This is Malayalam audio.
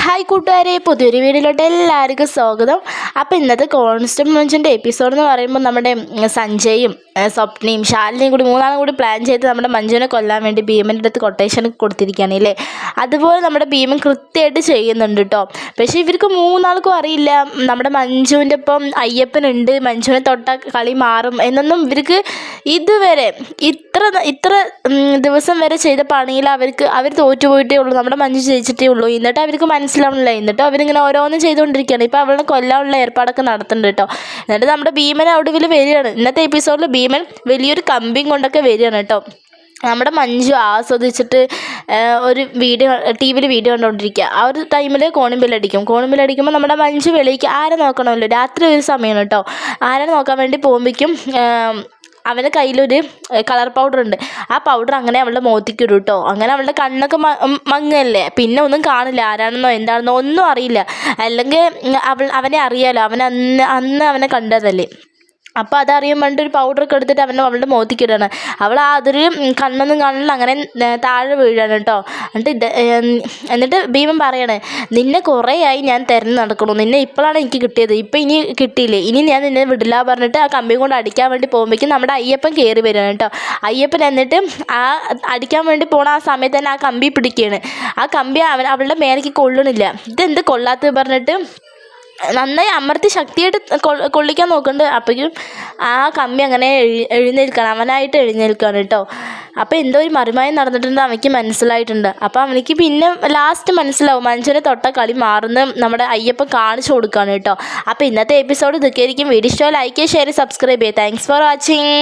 ഹായ് കൂട്ടുകാരെ, പുതിയൊരു വീഡിയോയിലോട്ട് എല്ലാവർക്കും സ്വാഗതം. അപ്പോൾ ഇന്നത്തെ കോൺസ്റ്റന്റ് മഞ്ചിൻ്റെ എപ്പിസോഡ് എന്ന് പറയുമ്പോൾ നമ്മുടെ സഞ്ജയും സ്വപ്നയും ശാലിനിയും കൂടി മൂന്നാളും കൂടി പ്ലാൻ ചെയ്ത് നമ്മുടെ മഞ്ജുവിനെ കൊല്ലാൻ വേണ്ടി ഭീമൻ്റെ അടുത്ത് കൊട്ടേഷൻ കൊടുത്തിരിക്കുകയാണ് അല്ലേ. അതുപോലെ നമ്മുടെ ഭീമൻ കൃത്യമായിട്ട് ചെയ്യുന്നുണ്ട് കേട്ടോ. പക്ഷേ ഇവർക്ക് മൂന്നാൾക്കും അറിയില്ല നമ്മുടെ മഞ്ജുവിൻ്റെ ഒപ്പം അയ്യപ്പനുണ്ട്, മഞ്ജുവിനെ തൊട്ട കളി മാറും എന്നൊന്നും ഇവർക്ക് ഇതുവരെ ഇത്ര ദിവസം വരെ ചെയ്ത പണിയിൽ അവർ തോറ്റുപോയിട്ടേ ഉള്ളൂ, നമ്മുടെ മഞ്ജു ജയിച്ചിട്ടേ ഉള്ളൂ. എന്നിട്ട് അവർക്ക് മനസ്സിലാവണില്ല. എന്നിട്ട് അവരിങ്ങനെ ഓരോന്നും ചെയ്തുകൊണ്ടിരിക്കുകയാണ്. ഇപ്പോൾ അവളെ കൊല്ലാനുള്ള ഏർപ്പാടൊക്കെ നടത്തുന്നുണ്ട് കേട്ടോ. എന്നിട്ട് നമ്മുടെ ഭീമൻ ഒടുവിൽ വരികയാണ്. ഇന്നത്തെ എപ്പിസോഡിൽ ഭീമൻ വലിയൊരു കമ്പിയും കൊണ്ടൊക്കെ വരികയാണ് കേട്ടോ. നമ്മുടെ മഞ്ജു ആസ്വദിച്ചിട്ട് ഒരു ടി വിയിൽ വീഡിയോ കണ്ടുകൊണ്ടിരിക്കുക. ആ ഒരു ടൈമിൽ കോണിംഗ് ബെല്ലടിക്കുമ്പോൾ നമ്മുടെ മഞ്ജു വെളിക്ക് ആരെ നോക്കണമല്ലോ, രാത്രി ഒരു സമയമാണ് കേട്ടോ. ആരെ നോക്കാൻ വേണ്ടി പോകുമ്പോഴേക്കും അവൻ്റെ കയ്യിലൊരു കളർ പൗഡർ ഉണ്ട്. ആ പൗഡർ അങ്ങനെ അവളുടെ മുഖത്തേക്ക് ഇടും കേട്ടോ. അങ്ങനെ അവളുടെ കണ്ണൊക്കെ മങ്ങല്ലേ, പിന്നെ ഒന്നും കാണില്ല, ആരാണെന്നോ എന്താണെന്നോ ഒന്നും അറിയില്ല. അല്ലെങ്കിൽ അവനെ അറിയാലോ, അന്ന് അവനെ കണ്ടതല്ലേ. അപ്പോൾ അതറിയാൻ വേണ്ടി ഒരു പൗഡറൊക്കെ എടുത്തിട്ട് അവളുടെ മുഖത്തേക്ക് ഇടുകയാണ്. അവൾ അതൊരു കണ്ണൊന്നും കാണില്ല, അങ്ങനെ താഴെ വീഴാണ് കേട്ടോ. എന്നിട്ട് ഭീമൻ പറയാണ്, നിന്നെ കുറേയായി ഞാൻ തിരഞ്ഞു നടക്കണു, നിന്നെ ഇപ്പോഴാണ് എനിക്ക് കിട്ടിയത്, ഇപ്പം ഇനി കിട്ടിയില്ലേ, ഇനി ഞാൻ നിന്നെ വിടില്ല പറഞ്ഞിട്ട് ആ കമ്പി കൊണ്ട് അടിക്കാൻ വേണ്ടി പോകുമ്പോഴേക്കും നമ്മുടെ അയ്യപ്പൻ കയറി വരികയാണ് കേട്ടോ. അയ്യപ്പൻ എന്നിട്ട് ആ അടിക്കാൻ വേണ്ടി പോണ ആ സമയത്ത് തന്നെ ആ കമ്പി പിടിക്കുകയാണ്. ആ കമ്പി അവളുടെ മേലേക്ക് കൊള്ളണില്ല. ഇതെന്ത് കൊള്ളാത്തത് പറഞ്ഞിട്ട് നന്നായി അമർത്തി ശക്തിയായിട്ട് കൊള്ളിക്കാൻ നോക്കുന്നുണ്ട്. അപ്പോഴേക്കും ആ കമ്പി അങ്ങനെ എഴുന്നേൽക്കുകയാണ്, അവനായിട്ട് എഴുന്നേൽക്കുകയാണ് കേട്ടോ. അപ്പോൾ എന്തോ ഒരു മറിമായം നടന്നിട്ടുണ്ട്, അവനിക്ക് മനസ്സിലായിട്ടുണ്ട്. അപ്പോൾ അവനിക്ക് പിന്നെ ലാസ്റ്റ് മനസ്സിലാവും മനുഷ്യനെ തൊട്ട കളി മാറുന്ന നമ്മുടെ അയ്യപ്പൻ കാണിച്ചു കൊടുക്കുകയാണ് കേട്ടോ. അപ്പോൾ ഇന്നത്തെ എപ്പിസോഡ് ഇതൊക്കെ ആയിരിക്കും. വീഡിയോ ഇഷ്ടമായി ലൈക്ക് ചെയ്യുക, ഷെയർ, സബ്സ്ക്രൈബ് ചെയ്യുക. Thanks for watching.